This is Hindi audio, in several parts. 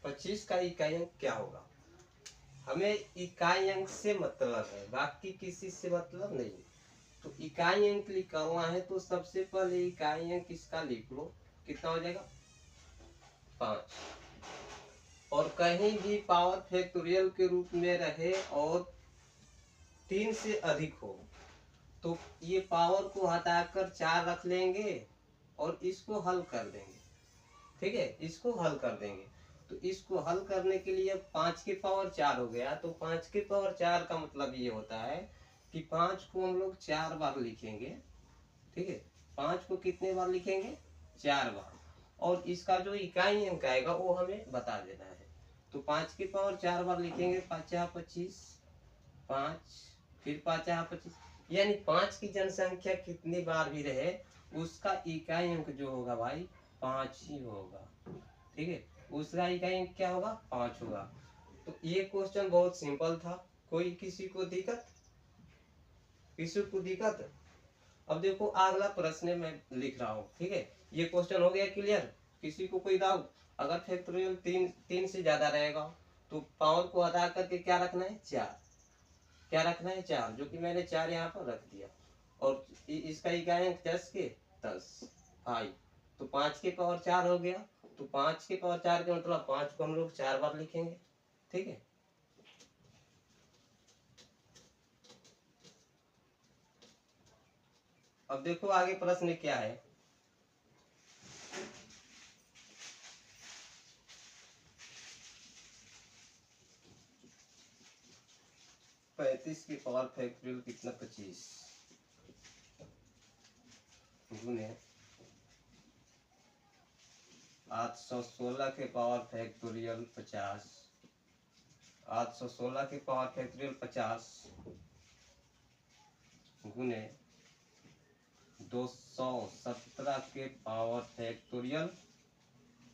25 का इकाई अंक क्या होगा। हमें इकाई अंक से मतलब है, बाकी किसी से मतलब नहीं। तो इकाई अंक निकालना है तो सबसे पहले इकाई अंक इसका लिख लो, कितना हो जाएगा 5। और कहीं भी पावर फैक्टोरियल के रूप में रहे और 3 से अधिक हो तो ये पावर को हटाकर 4 रख लेंगे और इसको हल कर देंगे। ठीक है, इसको हल कर देंगे। तो इसको हल करने के लिए 5 की पावर 4 हो गया, तो 5 की पावर 4 का मतलब ये होता है कि 5 को हम लोग 4 बार लिखेंगे। ठीक है, 5 को कितने बार लिखेंगे 4 बार। और इसका जो इकाई अंक आएगा वो हमें बता देना है। तो 5 की पावर 4 बार लिखेंगे, 5 25, 5 फिर 5 25, यानी 5 की जनसंख्या कितनी बार भी रहे उसका इकाई अंक जो होगा भाई 5 ही होगा। ठीक है, उसका इकाई अंक क्या होगा 5 होगा। तो ये क्वेश्चन बहुत सिंपल था। कोई किसी को दिक्कत, किसी को दिक्कत। अब देखो अगला प्रश्न मैं लिख रहा हूँ। ठीक है, ये क्वेश्चन हो गया क्लियर। किसी को कोई डाउट। अगर फैक्टोरियल 3 से ज्यादा रहेगा तो पावर को हटा करके क्या रखना है 4। क्या रखना है 4, जो कि मैंने 4 यहाँ पर रख दिया। और इसका इकाई अंक 10 के 10 5। तो 5 के पावर 4 हो गया। तो 5 के पावर 4 का मतलब 5 को हम लोग 4 बार लिखेंगे। ठीक है, अब देखो आगे प्रश्न क्या है। 35 की पावर फैक्टोरियल कितना 25 गुने 816 के पावर फैक्टोरियल 50, 816 के पावर फैक्टोरियल 50 गुने 217 के पावर फैक्टोरियल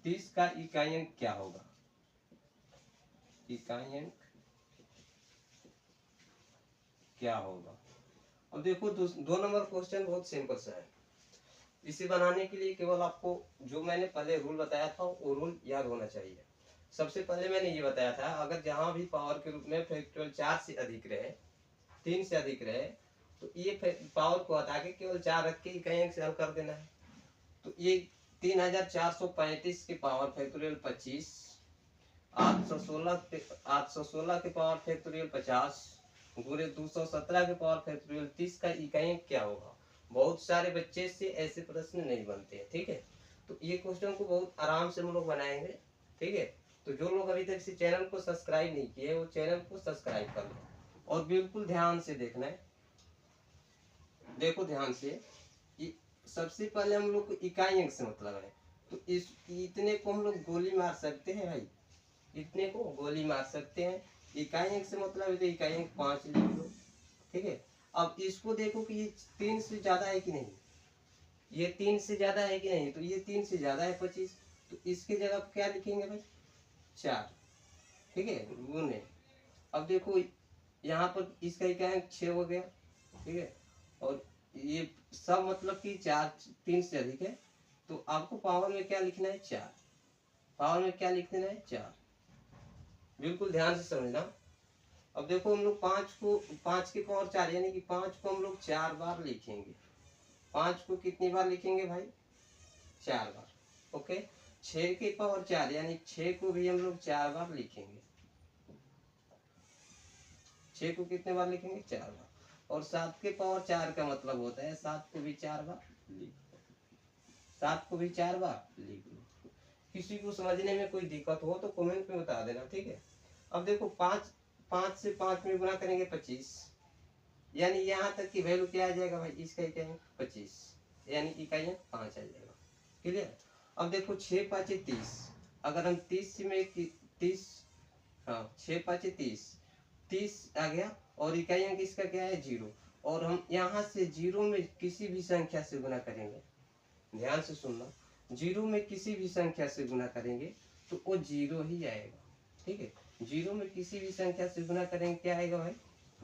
30 का इकाई अंक क्या होगा। इकाई अंक क्या होगा। अब देखो 2 नंबर क्वेश्चन बहुत सिंपल सा है। इसे बनाने के लिए केवल आपको जो मैंने पहले रूल बताया था वो रूल याद होना चाहिए। सबसे पहले मैंने ये बताया था अगर जहां भी पावर के रूप में फैक्टोरियल 4 से अधिक रहे, 3 से अधिक रहे, तो ये पावर को हटा के केवल 4 रख के इकाई अंक से हल कर देना है। तो ये 3435 के पावर फैक्टोरियल 25, 816 के पावर फैक्टोरियल 50 गुणे 217 के पावर फैक्टोरियल 30 का इकाई अंक क्या होगा। बहुत सारे बच्चे से ऐसे प्रश्न नहीं बनते हैं। ठीक है, तो ये क्वेश्चन को बहुत आराम से हम लोग बनाएंगे। ठीक है, तो जो लोग अभी तक इस चैनल को सब्सक्राइब नहीं किए वो चैनल को सब्सक्राइब कर लें और बिल्कुल ध्यान से देखना है। देखो ध्यान से, सबसे पहले हम लोग को इकाई अंक से मतलब है। तो इस इतने को हम लोग गोली मार सकते हैं भाई, इतने को गोली मार सकते हैं। इकाई अंक से मतलब है तो इकाई अंक 5 लिख लो। ठीक है, अब इसको देखो कि ये 3 से ज्यादा है कि नहीं, ये 3 से ज्यादा है कि नहीं। तो ये 3 से ज्यादा है 25, तो इसकी जगह क्या लिखेंगे भाई 4। ठीक है, गुने। अब देखो यहाँ पर इसका इकाई अंक 6 हो गया। ठीक है, और ये सब मतलब कि 4 3 से अधिक है। तो आपको पावर में क्या लिखना है 4। पावर में क्या लिख देना है 4। बिल्कुल ध्यान से समझना। अब देखो हम लोग 5 की पावर 4 यानी कि 5 को हम लोग 4 बार लिखेंगे। 5 को कितनी बार लिखेंगे भाई 4 बार। ओके, 6 की पावर 4 यानी 6 को भी हम लोग 4 बार लिखेंगे। 6 को कितने बार लिखेंगे 4 बार। और 7 के पावर 4 का मतलब होता है 7 को भी 4 बार लिख, 7 को भी 4 बार लिख लो। किसी को समझने में कोई दिक्कत हो तो कमेंट में बता देना। ठीक है, अब देखो 5 से 5 में गुना करेंगे 25, यानी यहाँ तक की वैल्यू क्या आ जाएगा भाई इसका इकाई अंक 25, यानी इकाई अंक 5 आ जाएगा। क्लियर। अब देखो 6 5 30, अगर हम 30 में 30, हाँ 6 5 30, 30 आ गया और इकाई अंक इसका क्या है 0। और हम यहाँ से 0 में किसी भी संख्या से गुना करेंगे, ध्यान से सुनना, 0 में किसी भी संख्या से गुना करेंगे तो वो 0 ही आएगा। ठीक है, 0 में किसी भी संख्या से गुना करेंगे क्या आएगा भाई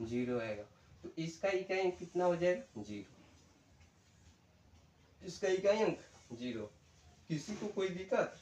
0 आएगा। तो इसका इकाई अंक कितना हो जाएगा 0, इसका इकाई अंक 0। किसी को कोई दिक्कत।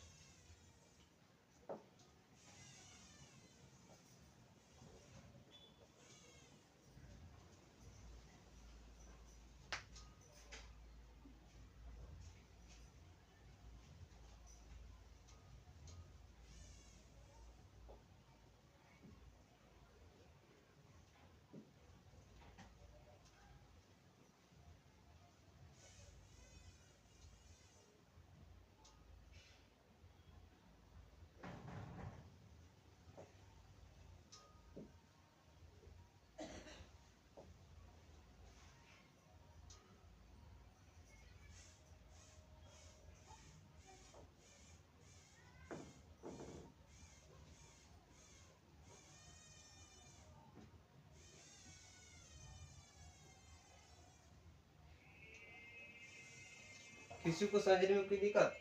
किसी को समझने में कोई दिक्कत?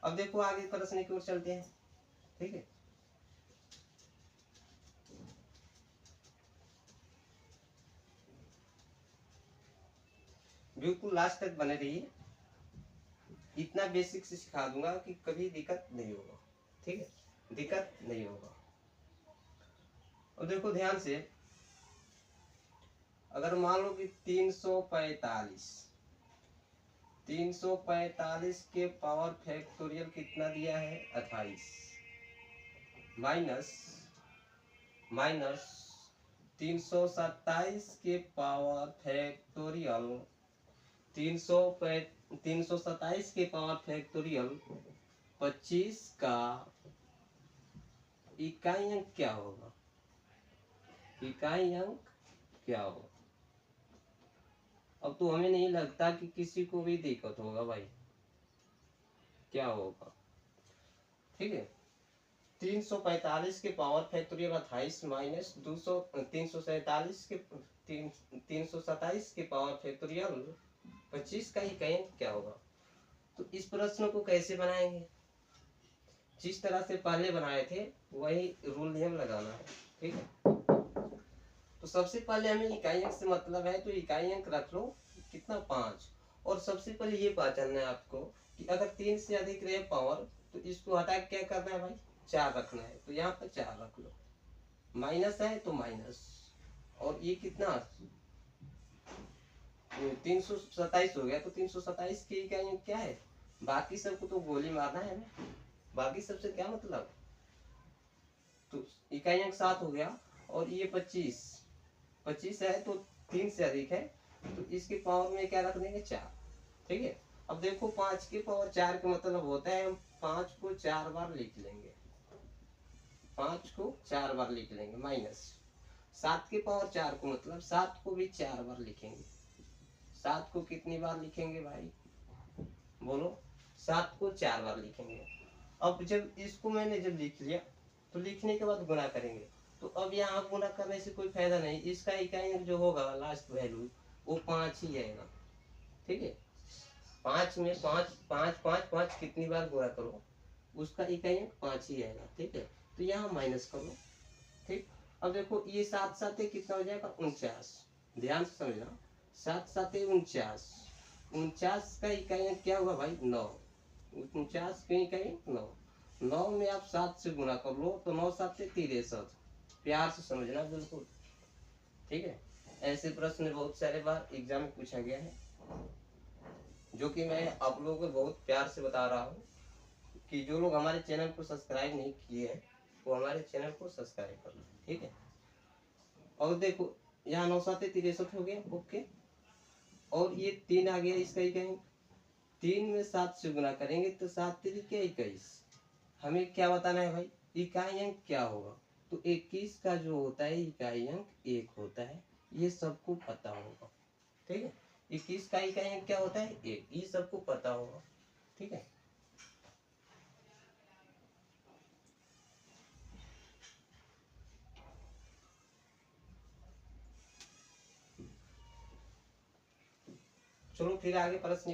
अब देखो आगे प्रश्न की ओर चलते हैं। ठीक है, बिल्कुल लास्ट तक बने रहिए। इतना बेसिक से सिखा दूंगा कि कभी दिक्कत नहीं होगा। ठीक है, दिक्कत नहीं होगा। और देखो ध्यान से, अगर मान लो कि 345 के पावर फैक्टोरियल कितना दिया है 28, माइनस 327 के पावर फैक्टोरियल 327 के पावर फैक्टोरियल 25 का इकाई अंक क्या होगा? इकाई अंक क्या होगा? अब तो हमें नहीं लगता कि किसी को भी दिक्कत होगा भाई, क्या होगा? ठीक है, 345 के पावर फैक्टोरियल 28 माइनस 327 के 327 के पावर फैक्टोरियल 25 का इकाई अंक क्या होगा? तो इस प्रश्न को कैसे बनाएंगे? जिस तरह से पहले बनाए थे वही रूल नियम लगाना है। ठीक है, तो सबसे पहले हमें इकाई अंक से मतलब है, तो इकाई अंक रख लो कितना 5। और सबसे पहले ये पहचानना है आपको कि अगर 3 से अधिक रहे पावर तो इसको हटा के क्या करना है भाई, 4 रखना है। तो यहाँ पर 4 रख लो, माइनस है तो माइनस, और ये कितना 327 हो गया। तो 327 की इकाई अंक क्या है? बाकी सबको तो गोली मारना है हमें, बाकी सबसे क्या मतलब। तो इकाई अंक 7 हो गया, और ये 25 है तो 3 से अधिक है, तो इसके पावर में क्या रख देंगे 4। ठीक है, अब देखो 5 के पावर 4 का मतलब होता है हम 5 को 4 बार लिख लेंगे, 5 को 4 बार लिख लेंगे, माइनस 7 के पावर 4 को मतलब 7 को भी 4 बार लिखेंगे। 7 को कितनी बार लिखेंगे भाई, बोलो? 7 को 4 बार लिखेंगे। अब जब इसको मैंने जब लिख लिया तो लिखने के बाद गुणा करेंगे। तो अब यहाँ गुणा करने से कोई फायदा नहीं, इसका इकाई अंक जो होगा लास्ट वैल्यू वो 5 ही आएगा। ठीक है, 5 में 5 5 5 5 कितनी बार गुणा करो उसका इकाई अंक 5 ही आएगा। ठीक है, तो यहाँ माइनस कर लो। ठीक, अब देखो ये 7 7 कितना हो जाएगा 49। ध्यान से समझना, 7 7 49, 49 का इकाई अंक क्या हुआ भाई 9। 49 की इकाई 9, 9 में आप 7 से गुणा कर लो तो 9 7 63। प्यार से समझना बिल्कुल। ठीक है, ऐसे प्रश्न बहुत सारे बार एग्जाम में पूछा गया है, जो कि मैं आप लोगों को बहुत प्यार से बता रहा हूँ कि जो लोग हमारे चैनल को सब्सक्राइब नहीं किए हैं वो हमारे चैनल को सब्सक्राइब कर लो। ठीक है, और देखो यहाँ 9 7 63 हो गया, ओके। और ये 3 आ गया, इसका इकाई 3 में 7 से गुणा करेंगे तो 7 3 क्या 21। हमें क्या बताना है भाई, इकाई अंक क्या होगा। तो 21 का जो होता है इकाई अंक 1 होता है, ये सबको पता होगा। ठीक है, 21 का इकाई अंक क्या होता है 1, ये सबको पता होगा। ठीक है, चलो फिर आगे प्रश्न